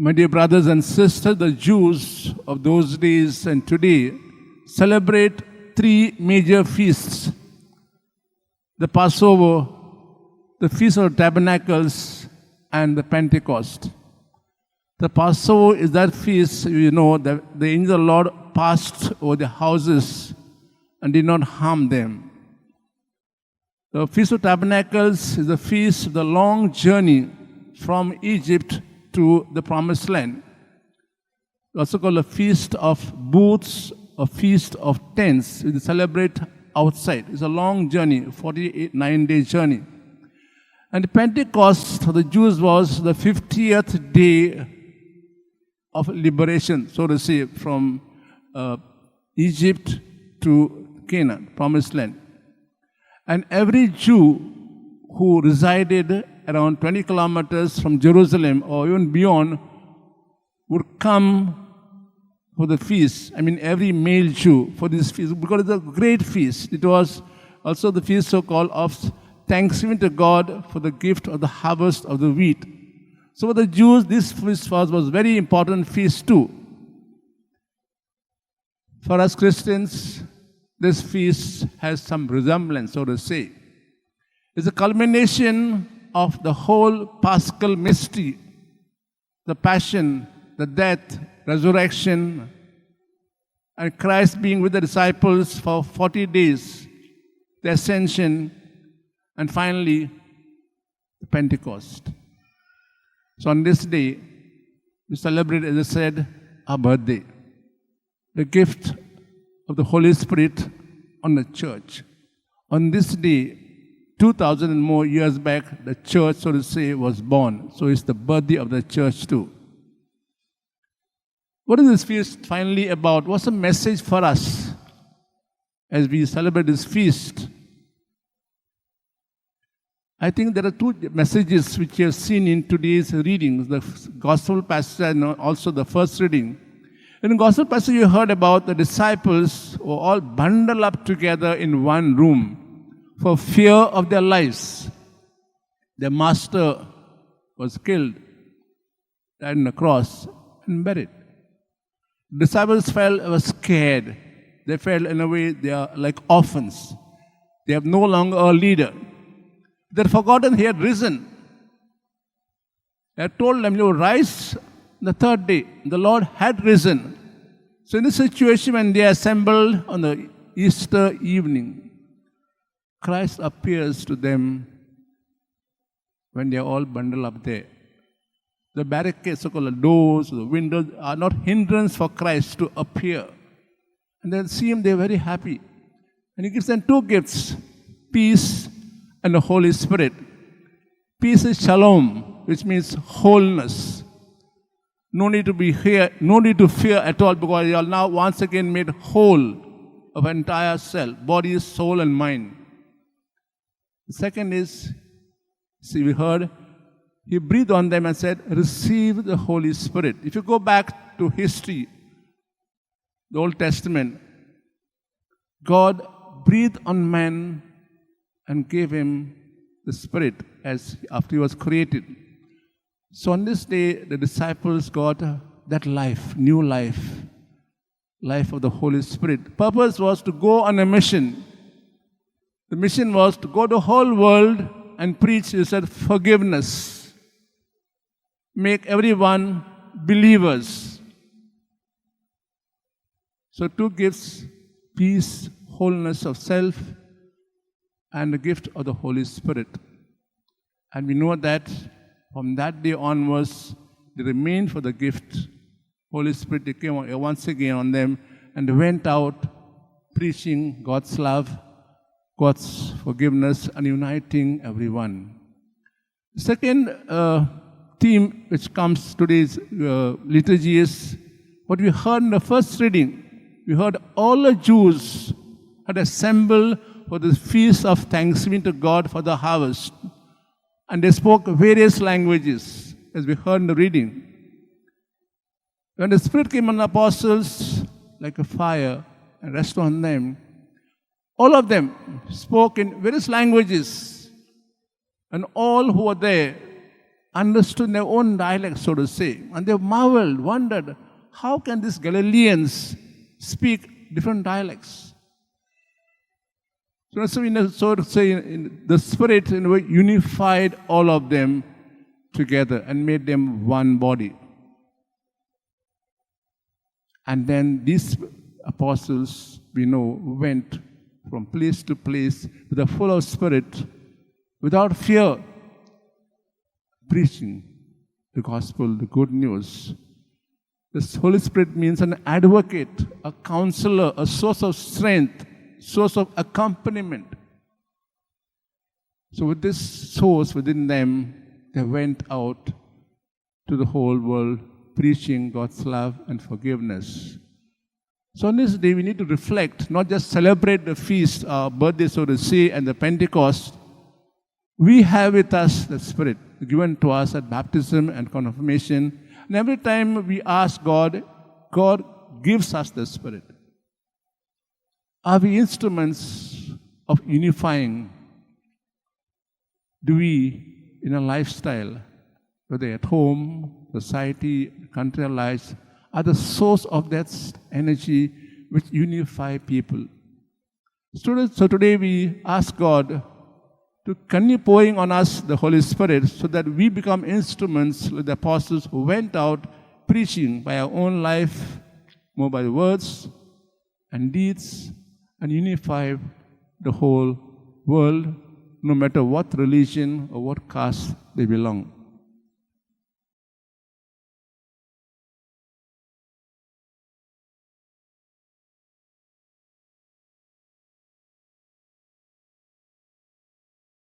My dear brothers and sisters, the Jews of those days and today celebrate three major feasts: the Passover, the Feast of Tabernacles, and the Pentecost. The Passover is that feast, that the angel of the Lord passed over the houses and did not harm them. The Feast of Tabernacles is the feast of the long journey from Egypt to the Promised Land. Also called a Feast of Booths, a Feast of Tents. We celebrate outside. It's a long journey, 9-day journey. And the Pentecost for the Jews was the 50th day of liberation, so to say, from Egypt to Canaan, Promised Land. And every Jew who resided around 20 kilometers from Jerusalem or even beyond would come for the feast. Every male Jew for this feast, because it's a great feast. It was also the feast so-called of thanksgiving to God for the gift of the harvest of the wheat. So for the Jews, this feast was a very important feast too. For us Christians, this feast has some resemblance, so to say. It's a culmination of the whole Paschal mystery, the passion, the death, resurrection, and Christ being with the disciples for 40 days, the ascension, and finally, the Pentecost. So on this day, we celebrate, as I said, our birthday, the gift of the Holy Spirit on the church. On this day, 2,000 and more years back, the church, so to say, was born. So it's the birthday of the church too. What is this feast finally about? What's the message for us as we celebrate this feast? I think there are two messages which we have seen in today's readings, the gospel passage and also the first reading. In the gospel passage, you heard about the disciples who were all bundled up together in one room for fear of their lives. Their master was killed, died on the cross, and buried. The disciples were scared. They felt, in a way, they are like orphans. They have no longer a leader. They had forgotten he had risen. They had told them, rise the third day. The Lord had risen. So in this situation, when they assembled on the Easter evening, Christ appears to them when they are all bundled up there. The barricades, so-called doors, the windows, are not hindrance for Christ to appear. And they see him, they are very happy. And he gives them two gifts, peace and the Holy Spirit. Peace is shalom, which means wholeness. No need to be here, no need to fear at all, because you are now once again made whole of entire self, body, soul, and mind. The second is, we heard, he breathed on them and said, receive the Holy Spirit. If you go back to history, the Old Testament, God breathed on man and gave him the Spirit after he was created. So on this day, the disciples got that life, new life of the Holy Spirit. The purpose was to go on a mission. The mission was to go to the whole world and preach, he said, forgiveness. Make everyone believers. So two gifts, peace, wholeness of self, and the gift of the Holy Spirit. And we know that from that day onwards, they remained for the gift. Holy Spirit came once again on them, and they went out preaching God's love, God's forgiveness, and uniting everyone. The second theme which comes today's liturgy is what we heard in the first reading. We heard all the Jews had assembled for the feast of thanksgiving to God for the harvest. And they spoke various languages, as we heard in the reading. When the Spirit came on the apostles like a fire and rested on them, all of them spoke in various languages. And all who were there understood in their own dialect, so to say. And they marveled, wondered, how can these Galileans speak different dialects? So to say, the Spirit unified all of them together and made them one body. And then these apostles, we know, went from place to place with a full of Spirit, without fear, preaching the gospel, the good news. This Holy Spirit means an advocate, a counselor, a source of strength, source of accompaniment. So with this source within them, they went out to the whole world, preaching God's love and forgiveness. So on this day, we need to reflect, not just celebrate the feast, our birthday, so to say, and the Pentecost. We have with us the Spirit given to us at baptism and confirmation. And every time we ask God, God gives us the Spirit. Are we instruments of unifying? Do we, in a lifestyle, whether at home, society, country lives, are the source of that energy which unify people? So today we ask God to continue pouring on us the Holy Spirit so that we become instruments like the apostles who went out preaching by our own life, more by words and deeds, and unify the whole world, no matter what religion or what caste they belong.